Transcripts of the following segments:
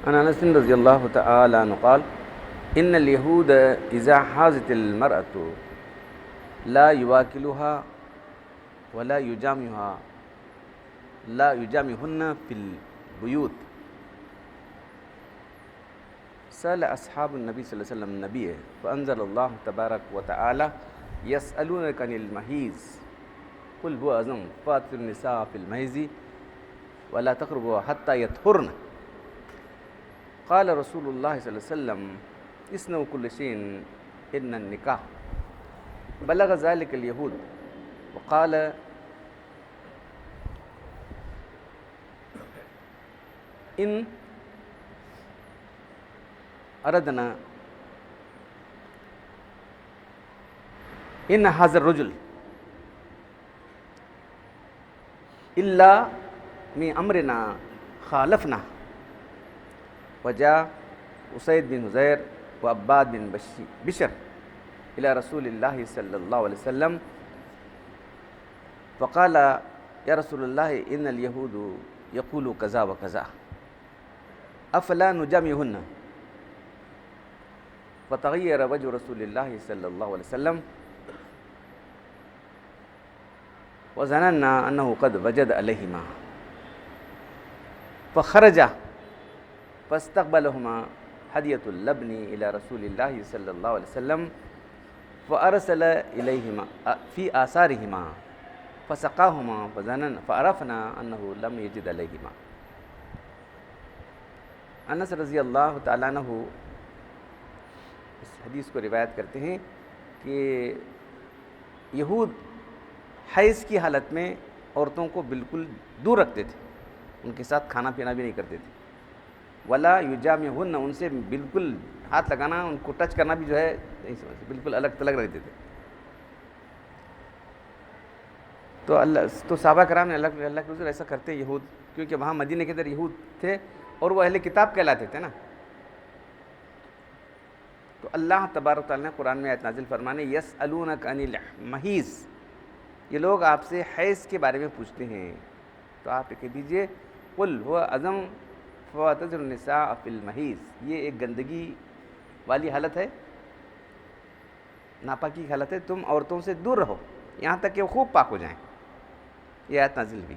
عن انس رضی اللہ تعالی عنہ قال ان اليهود اذا حازت المرأة لا يواكلها ولا يجامعها لا يجامعهن في البيوت. سأل أصحاب النبي صلى الله عليه وسلم النبي فأنزل الله تبارك وتعالى يسألونك عن المحيض قل هو أذى فأتوا النساء في المحيض ولا تقربوها حتى يطهرن. قال رسول الله صلى الله عليه وسلم اصنعوا كل شيء إلا النكاح. بلغ ذلك اليهود وقال إن أردنا إن هذا الرجل إلا من أمرنا خالفنا. وجاء أسيد بن حذير وعباد بن بشر إلى رسول الله صلى الله عليه وسلم فقال يا رسول الله إن اليهود يقولوا كذا وكذا أفلا نجامعهن. فتغير وجه رسول الله صلى الله عليه وسلم وظننا أنه قد وجد عليهما فخرج فاستقبلهما هدية اللبن إلى رسول الله صلى الله عليه وسلم فأرسل إليهما في آثارهما فسقاهما فعرفنا أنه لم يجد عليهما. انس رضی اللہ تعالیٰ عنہ اس حدیث کو روایت کرتے ہیں کہ یہود حیض کی حالت میں عورتوں کو بالکل دور رکھتے تھے، ان کے ساتھ کھانا پینا بھی نہیں کرتے تھے. ولا یجامعہن، ان سے بالکل ہاتھ لگانا، ان کو ٹچ کرنا بھی جو ہے نہیں سمجھتے، بالکل الگ تلگ رہتے تھے. تو صحابہ کرام نے اللہ کے رسول ایسا کرتے یہود، کیونکہ وہاں مدینہ کے اندر یہود تھے اور وہ اہل کتاب کہلاتے تھے نا. تو اللہ تبارک تعالیٰ نے قرآن میں آیت نازل فرمانے یسألونک عن المحیض، یہ لوگ آپ سے حیض کے بارے میں پوچھتے ہیں تو آپ کہہ دیجئے قل هو اذى فاعتزلوا النساء فی المحیض، یہ ایک گندگی والی حالت ہے، ناپاکی کی حالت ہے، تم عورتوں سے دور رہو یہاں تک کہ وہ خوب پاک ہو جائیں. یہ آیت نازل ہوئی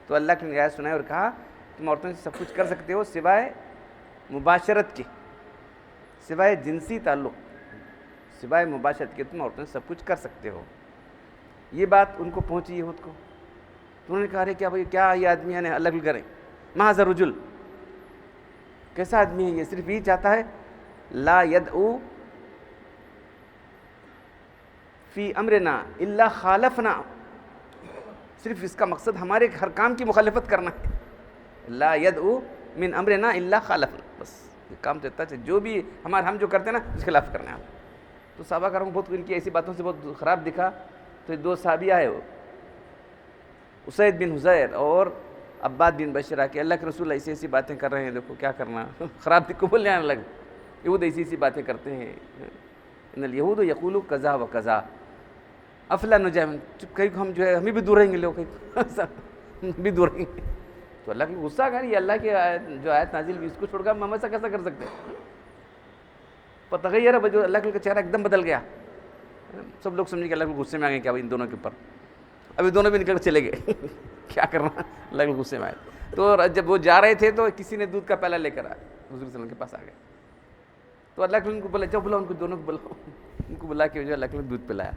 تو اللہ کی نے آیت سنائی اور کہا تم عورتوں سے سب کچھ کر سکتے ہو سوائے مباشرت کے، سوائے جنسی تعلق، سوائے مباشرت کے تم عورتوں سے سب کچھ کر سکتے ہو. یہ بات ان کو پہنچی یہود کو، تو انہوں نے کہا کیا بھائی کیا یہ آدمی ہے الگ کریں، ما ھذا الرجل، کیسا آدمی ہے یہ، صرف یہ چاہتا ہے لا یدعو فی امرنا الا خالفنا، صرف اس کا مقصد ہمارے ہر کام کی مخالفت کرنا ہے. لا یدعو من امرنا الا خالفنا، بس یہ کام چلتا ہے جو بھی ہم جو کرتے ہیں نا اس کے خلاف کرنا ہے. تو صحابہ کرام بہت ان کی ایسی باتوں سے بہت خراب دکھا. تو دو صحابی آئے وہ اسید بن حذیر اور عباد بن بشر کہ اللہ کے رسول ایسی ایسی باتیں کر رہے ہیں، دیکھو کیا کرنا. خراب دکھ کو بولنے آنے لگ، یہود ایسی ایسی باتیں کرتے ہیں، ان الیہود یقولوا کذا و کذا افلا نجامع، کہیں ہم جو ہے ہمیں بھی دور رہیں گے، لوگ بھی دور رہیں گے. تو اللہ کی غصہ کر، یہ اللہ کی جو آیت نازل ہوئی اس کو چھوڑ کر ہم ایسا کیسا کر سکتے ہیں. فتغیر وجہ، اللہ کا چہرہ ایک دم بدل گیا. سب لوگ سمجھے کہ اللہ کے غصے میں آ گئے کیا بھائی ان دونوں کے اوپر، ابھی دونوں بھی نکل کر چلے گئے کیا کرنا، اللہ کے غصے میں آئے. تو جب وہ جا رہے تھے تو کسی نے دودھ کا پیالہ لے کر آیا، حضور صلی اللہ علیہ وسلم کے پاس آ گئے. تو اللہ کے ان کو بولا جب بلا ان کو دونوں کو بلاؤ، ان کو بلا کے جو اللہ کے دودھ پلایا.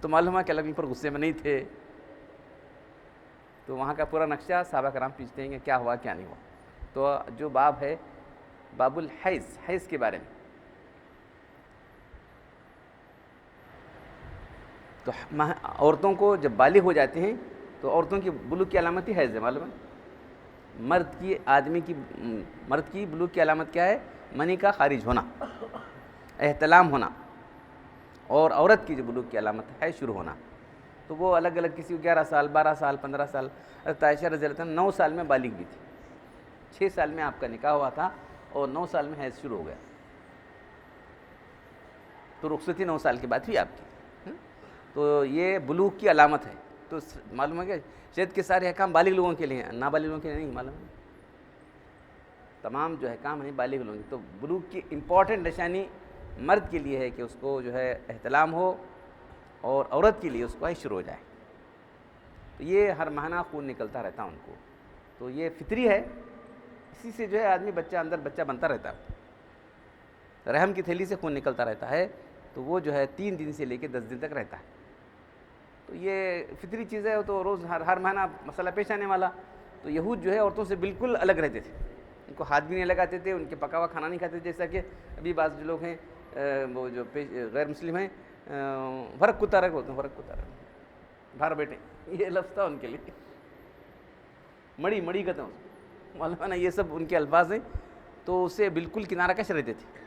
تو معلوم ہے کہ اللہ کے پر غصے میں نہیں تھے. تو وہاں کا پورا نقشہ صحابہ کرام پوچھتے ہیں کہ کیا ہوا کیا نہیں ہوا. تو جو باب ہے باب الحیض، حیض کے بارے میں، تو عورتوں کو جب بالغ ہو جاتے ہیں تو عورتوں کی بلوغ کی علامت ہی حیض ہے، معلوم ہے. مرد کی بلوغ کی علامت کیا ہے؟ منی کا خارج ہونا، احتلام ہونا. اور عورت کی جو بلوغ کی علامت ہے شروع ہونا. تو وہ الگ الگ، کسی کو 11 سال 12 سال 15 سال. حضرت عائشہ رضی اللہ عنہ 9 سال میں بالغ بھی تھی، 6 سال میں آپ کا نکاح ہوا تھا اور 9 سال میں حیض شروع ہو گیا. تو رخصتی 9 سال کے بعد ہوئی آپ کی. تو یہ بلوغ کی علامت ہے. تو معلوم ہے کہ شاید کے سارے احکام بالغ لوگوں کے لیے ہیں، نابالغ لوگوں کے لیے نہیں. معلوم ہے تمام جو ہے کام نہیں بالغ لوگ. تو بلوغ کی امپورٹنٹ نشانی مرد کے لیے ہے کہ اس کو جو ہے احتلام ہو اور عورت کے لیے اس کو حیض شروع ہو جائے. تو یہ ہر مہینہ خون نکلتا رہتا ان کو, تو یہ فطری ہے. اسی سے جو ہے آدمی بچہ اندر بچہ بنتا رہتا ہے, رحم کی تھیلی سے خون نکلتا رہتا ہے, تو وہ جو ہے 3 دن سے لے کے 10 دن تک رہتا ہے. تو یہ فطری چیز ہے, تو روز ہر مہینہ مسئلہ پیش آنے والا. تو یہود جو ہے عورتوں سے بالکل الگ رہتے تھے, ان کو ہاتھ بھی نہیں لگاتے تھے, ان کے پکا ہوا کھانا نہیں کھاتے تھے. جیسا کہ ابھی بعض جو لوگ ہیں وہ جو غیر مسلم ہیں فرق کتارک ہوتے ہیں, فرق کتارک بھار بیٹے, یہ لفظ تھا ان کے لیے. مڑی کہتے ہیں معلوم ہے نا, یہ سب ان کے الفاظ ہیں. تو اسے بالکل کنارہ کش رہتے تھے,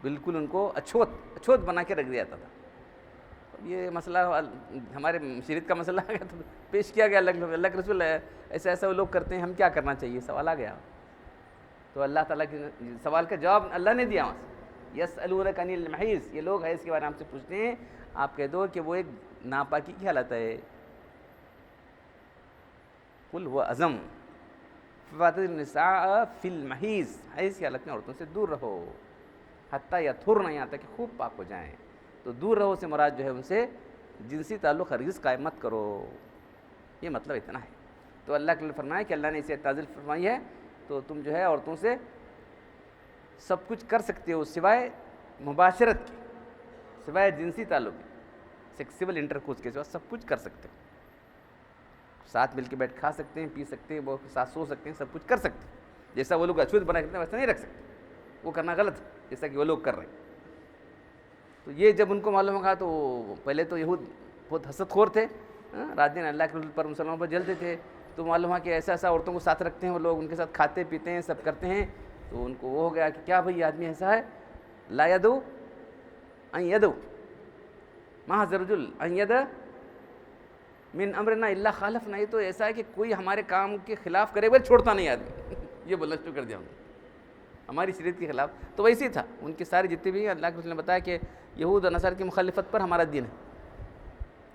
بالکل ان کو اچھوت بنا کے رکھ دیا جاتا تھا. یہ مسئلہ ہمارے شریعت کا مسئلہ آ گیا تو پیش کیا گیا اللہ کے رسول, ایسا وہ لوگ کرتے ہیں, ہم کیا کرنا چاہیے, سوال آ گیا. تو اللہ تعالیٰ کے سوال کا جواب اللہ نے دیا. وہاں سے یسألونک عن المحیض, یہ لوگ حیض کے بارے میں ہم سے پوچھتے ہیں, آپ کہہ دو کہ وہ ایک ناپاکی کی حالت ہے. قل هو اعظم فواطن النساء فی المحیض, حیض کی حالت میں عورتوں سے دور رہو, حتیٰ یطہرن, یہاں تک کہ خوب پاک ہو جائیں. تو دور رہو سے مراد جو ہے ان سے جنسی تعلق ہرگز قائم مت کرو, یہ مطلب اتنا ہے. تو اللہ کے لیے فرمایا کہ اللہ نے اسے تعزیل فرمائی ہے, تو تم جو ہے عورتوں سے سب کچھ کر سکتے ہو سوائے مباشرت کے, سوائے جنسی تعلق کے, سیکسیبل انٹرکورس کے سوا سب کچھ کر سکتے ہو. ساتھ مل کے بیٹھ کھا سکتے ہیں, پی سکتے ہیں, وہ ساتھ سو سکتے ہیں, سب کچھ کر سکتے ہیں. جیسا وہ لوگ اچھوت بنا کرتے ہیں ویسا نہیں رکھ سکتے, وہ کرنا غلط ہے جیسا کہ وہ لوگ کر رہے ہیں. تو یہ جب ان کو معلوم ہوگا تو پہلے تو یہود بہت حسد خور تھے, رات دن اللہ کے رسول پر مسلمانوں پر جلتے تھے. تو معلوم ہوا کہ ایسا عورتوں کو ساتھ رکھتے ہیں وہ لوگ, ان کے ساتھ کھاتے پیتے ہیں, سب کرتے ہیں. تو ان کو وہ ہو گیا کہ کیا بھئی آدمی ایسا ہے, لا یدو ان یدو محض رجل ان ید من امرنا الا خالفنا, یہ تو ایسا ہے کہ کوئی ہمارے کام کے خلاف کرے وہ چھوڑتا نہیں آدمی. یہ بولنا شروع کر دیا ہم نے ہماری شریعت کے خلاف. تو ویسے ہی تھا ان کے سارے جتنے بھی, اللہ کے رسول نے بتایا کہ یہود اور نصارہ کی مخالفت پر ہمارا دین ہے,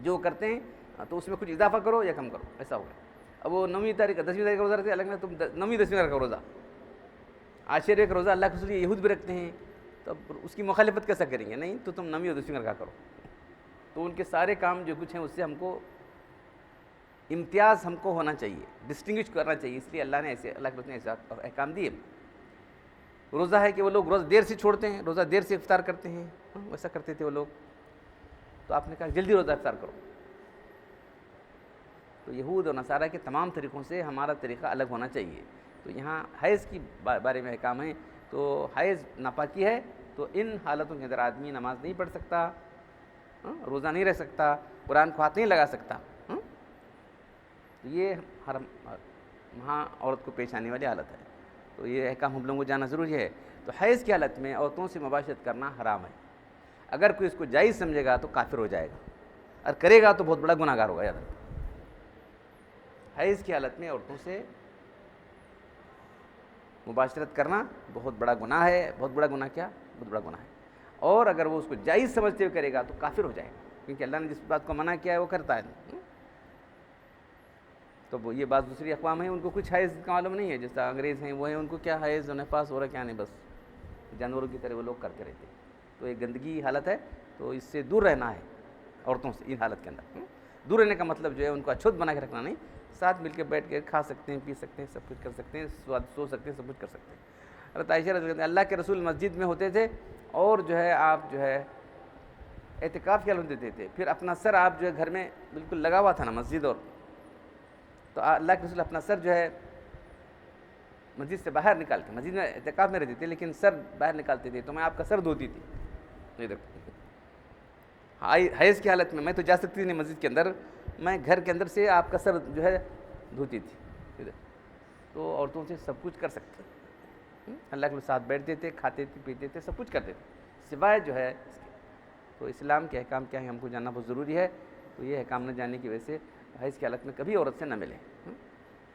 جو کرتے ہیں تو اس میں کچھ اضافہ کرو یا کم کرو, ایسا ہوگا. اب وہ 9ویں تاریخ 10ویں تاریخ کا روزہ رکھتے ہیں, الگ نے تم 9ویں 10ویں کا رکھو روزہ, عاشورے کا روزہ اللہ کے رسول یہود بھی رکھتے ہیں, تو اس کی مخالفت کیسا کریں گے, نہیں تو تم 9ویں اور 10ویں رکھا کرو. تو ان کے سارے کام جو کچھ ہیں اس سے ہم کو امتیاز ہم کو ہونا چاہیے, ڈسٹنگوش کرنا چاہیے, اس لیے اللہ نے ایسے اللہ کے رسول نے ایسا احکام دیے. روزہ ہے کہ وہ لوگ روزہ دیر سے چھوڑتے ہیں, روزہ دیر سے افطار کرتے ہیں, ویسا کرتے تھے وہ لوگ. تو آپ نے کہا جلدی روزہ افطار کرو. تو یہود اور نصارہ کے تمام طریقوں سے ہمارا طریقہ الگ ہونا چاہیے. تو یہاں حیض کی بارے میں احکام ہے. تو حیض ناپاکی ہے, تو ان حالتوں کے اندر آدمی نماز نہیں پڑھ سکتا, روزہ نہیں رہ سکتا, قرآن کو ہاتھ نہیں لگا سکتا. تو یہ ہر وہاں عورت کو پیش آنے والی حالت ہے. تو یہ احکام ہم لوگوں کو جاننا ضروری ہے. تو حیض کی حالت میں عورتوں سے مباشرت کرنا حرام ہے. اگر کوئی اس کو جائز سمجھے گا تو کافر ہو جائے گا, اور کرے گا تو بہت بڑا گناہ گار ہوگا. یاد رکھیں, حیض کی حالت میں عورتوں سے مباشرت کرنا بہت بڑا گناہ ہے. بہت بڑا گناہ کیا, بہت بڑا گناہ ہے. اور اگر وہ اس کو جائز سمجھتے ہوئے کرے گا تو کافر ہو جائے گا, کیونکہ اللہ نے جس بات کو منع کیا ہے وہ کرتا ہے. تو وہ یہ بعض دوسری اقوام ہیں ان کو کچھ حیض کا معلوم نہیں ہے, جیسا انگریز ہیں وہ ہیں, ان کو کیا حیض و نفاس ہو رہا ہے کیا نہیں, بس جانوروں کی طرح وہ لوگ کرتے رہتے ہیں. تو ایک گندگی حالت ہے, تو اس سے دور رہنا ہے عورتوں سے. ان حالت کے اندر دور رہنے کا مطلب جو ہے ان کو اچھوت بنا کے رکھنا نہیں, ساتھ مل کے بیٹھ کے کھا سکتے ہیں, پی سکتے ہیں, سب کچھ کر سکتے ہیں, سو سکتے ہیں, سب کچھ کر سکتے ہیں. حضرت عائشہ رضی اللہ عنہا, اللہ کے رسول مسجد میں ہوتے تھے اور جو ہے آپ جو ہے اعتکاف کیا دیتے تھے, پھر اپنا سر آپ جو ہے گھر میں بالکل لگا ہوا تھا نا مسجد, اور تو اللہ کے رسول اپنا سر جو ہے مسجد سے باہر نکال کے, مسجد میں اعتکاف میں رہتے تھے لیکن سر باہر نکالتے تھے, تو میں آپ کا سر دھوتی تھی. نہیں دیکھو حیض کی حالت میں تو جا سکتی نہیں مسجد کے اندر, میں گھر کے اندر سے آپ کا سر جو ہے دھوتی تھی. تو عورتوں سے سب کچھ کر سکتے, اللہ کے ساتھ بیٹھتے تھے, کھاتے تھے, پیتے تھے, سب کچھ کرتے تھے, سوائے جو ہے اس کے. تو اسلام کے احکام کیا ہیں ہم کو جاننا بہت ضروری ہے. تو یہ احکام نہ جاننے کی وجہ سے حیض کی حالت میں کبھی عورت سے نہ ملے.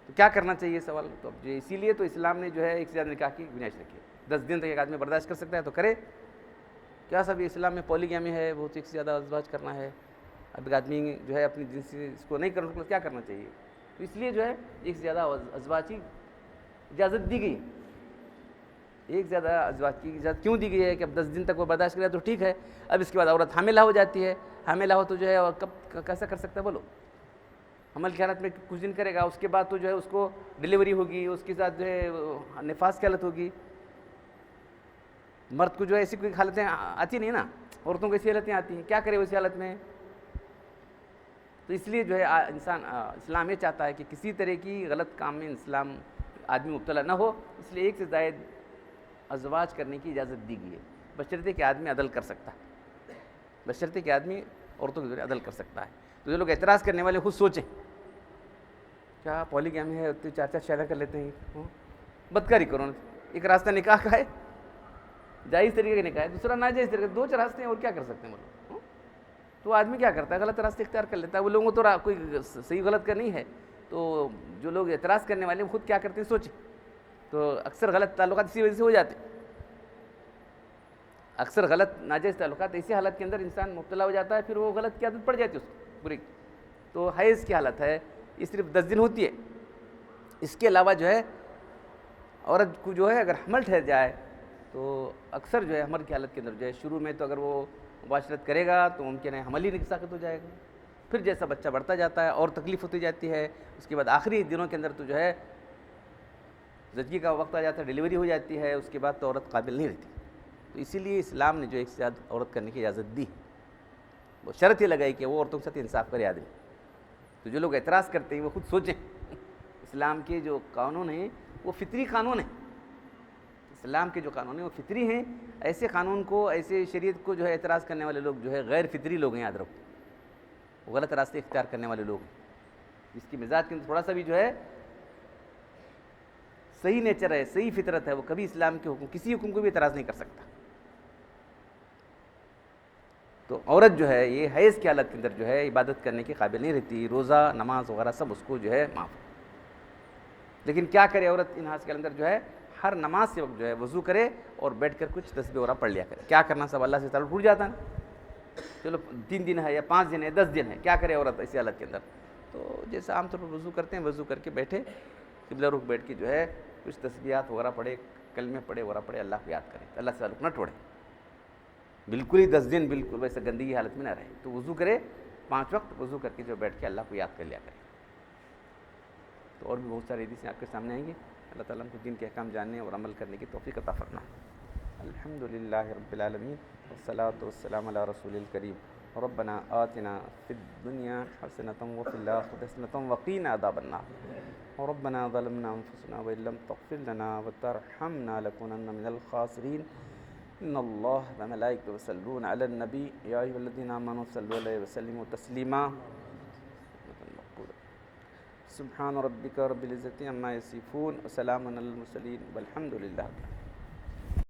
تو کیا کرنا چاہیے سوال, تو اب اسی لیے تو اسلام نے جو ہے ایک سے زیادہ نکاح کی گنجائش رکھی ہے. 10 دن تک ایک آدمی برداشت کر سکتا ہے تو کرے. کیا سب اسلام میں پولیگیمی ہے, بہت ایک سے زیادہ ازواج کرنا ہے. اب ایک آدمی جو ہے اپنی جنسی اس کو نہیں کرنا, کیا کرنا چاہیے. تو اس لیے جو ہے ایک سے زیادہ ازواج ہی اجازت دی گئی ہے. ایک زیادہ ازواج کی اجازت کیوں دی گئی ہے کہ اب 10 دن تک وہ برداشت کرے تو ٹھیک ہے. اب اس کے بعد عورت حاملہ ہو جاتی ہے. حاملہ ہو تو جو ہے اور کب کیسا کر سکتا ہے بولو؟ حمل کی حالت میں کچھ دن کرے گا, اس کے بعد تو جو ہے اس کو ڈلیوری ہوگی, اس کے ساتھ جو ہے نفاس کی حالت ہوگی. مرد کو جو ہے ایسی کوئی حالتیں آتی نہیں نا, عورتوں کو ایسی حالتیں آتی ہیں, کیا کرے اسی حالت میں؟ تو اس لیے جو ہے اسلام یہ چاہتا ہے کہ کسی طرح کی غلط کام میں اسلام آدمی مبتلا نہ ہو, اس لیے ایک سے زائد ازواج کرنے کی اجازت دی گئی ہے, بشرطے کہ آدمی عدل کر سکتا ہے, بشرطے کہ آدمی عورتوں کے ذریعے عدل کر سکتا ہے. تو جو لوگ اعتراض کرنے والے خود سوچیں, کیا پولی گیمی ہے, اتنی 4 شادیاں کر لیتے ہیں, بدکاری کرو نا. ایک راستہ نکاح کا ہے, جائز طریقے کا نکاح ہے, دوسرا ناجائز طریقے, 2 راستے ہیں, اور کیا کر سکتے ہیں مطلب. تو آدمی کیا کرتا ہے, غلط راستے اختیار کر لیتا ہے. وہ لوگوں تو کوئی صحیح غلط کا نہیں ہے. تو جو لوگ اعتراض کرنے والے ہیں خود کیا کرتے ہیں سوچیں. تو اکثر غلط تعلقات اسی وجہ سے ہو جاتے ہیں, اکثر غلط ناجائز تعلقات ایسی حالت کے اندر انسان مبتلا ہو جاتا ہے, پھر وہ غلط کی عادت پڑ جاتی ہے اس کو بری. تو حیض کی حالت ہے, یہ صرف 10 دن ہوتی ہے. اس کے علاوہ جو ہے عورت کو جو ہے اگر حمل ٹھہر جائے تو اکثر جو ہے حمل کی حالت کے اندر جو ہے شروع میں تو اگر وہ مباشرت کرے گا تو ممکن ہے حمل ہی ساقط ہو جائے گا. پھر جیسا بچہ بڑھتا جاتا ہے اور تکلیف ہوتی جاتی ہے, اس کے بعد آخری دنوں کے اندر تو جو ہے زچگی کا وقت آ جاتا ہے, ڈیلیوری ہو جاتی ہے, اس کے بعد تو عورت قابل نہیں رہتی. تو اسی لیے اسلام نے جو ایک سے زیادہ عورت کرنے کی اجازت دی, وہ شرط یہ لگائی کہ وہ عورتوں کے ساتھ انصاف کرے آدمی. تو جو لوگ اعتراض کرتے ہیں وہ خود سوچیں, اسلام کے جو قانون ہیں وہ فطری قانون ہیں, اسلام کے جو قانون ہیں وہ فطری ہیں. ایسے قانون کو, ایسے شریعت کو جو ہے اعتراض کرنے والے لوگ جو ہے غیر فطری لوگ ہیں, یاد رکھو, وہ غلط راستے اختیار کرنے والے لوگ ہیں. جس کی مزاج کے اندر تھوڑا سا بھی جو ہے صحیح نیچر ہے, صحیح فطرت ہے, وہ کبھی اسلام کے حکم, کسی حکم کو بھی اعتراض نہیں کر سکتا. تو عورت جو ہے یہ حیض کی حالت کے اندر جو ہے عبادت کرنے کے قابل نہیں رہتی, روزہ نماز وغیرہ سب اس کو جو ہے معاف. لیکن کیا کرے عورت ان حالات کے اندر جو ہے ہر نماز سے وقت جو ہے وضو کرے اور بیٹھ کر کچھ تسبیح وغیرہ پڑھ لیا کرے. کیا کرنا, سب اللہ سے تعلق ٹوٹ جاتا ہے. چلو 3 دن ہے یا 5 دن ہے, 10 دن ہے, کیا کرے عورت ایسی حالت کے اندر؟ تو جیسے عام طور پر وضو کرتے ہیں, وضو کر کے بیٹھے قبلہ رخ بیٹھ کے جو ہے کچھ تسبیحات وغیرہ پڑھے, کلمے پڑھے وغیرہ پڑھے, اللہ کو یاد کرے, اللہ سے تعلق نہ توڑے. بالکل ہی 10 دن بالکل ویسے گندگی حالت میں نہ رہے. تو وضو کرے, 5 وقت وضو کر کے جو بیٹھ کے اللہ کو یاد کر لیا کرے. تو اور بھی بہت سارے حدیثیں آپ کے سامنے آئیں گے. اللہ تعالیٰ ہم کو دین کے احکام جاننے اور عمل کرنے کی توفیق عطا فرمائے. الحمدللہ رب العالمین والصلاۃ والسلام علی رسول الکریم. ربنا آتنا فی الدنیا حسنۃ وفی الآخرۃ حسنۃ وقنا عذاب النار. ربنا ظلمنا انفسنا وان لم تغفر لنا وترحمنا لنكونن من الخاسرین. ان اللہ وملائکتہ یصلون علی النبی یا ایھا الذین آمنوا صلوا علیہ وسلموا تسلیما. سبحان ربک رب العزۃ عما یصفون وسلام علی المرسلین والحمد للہ.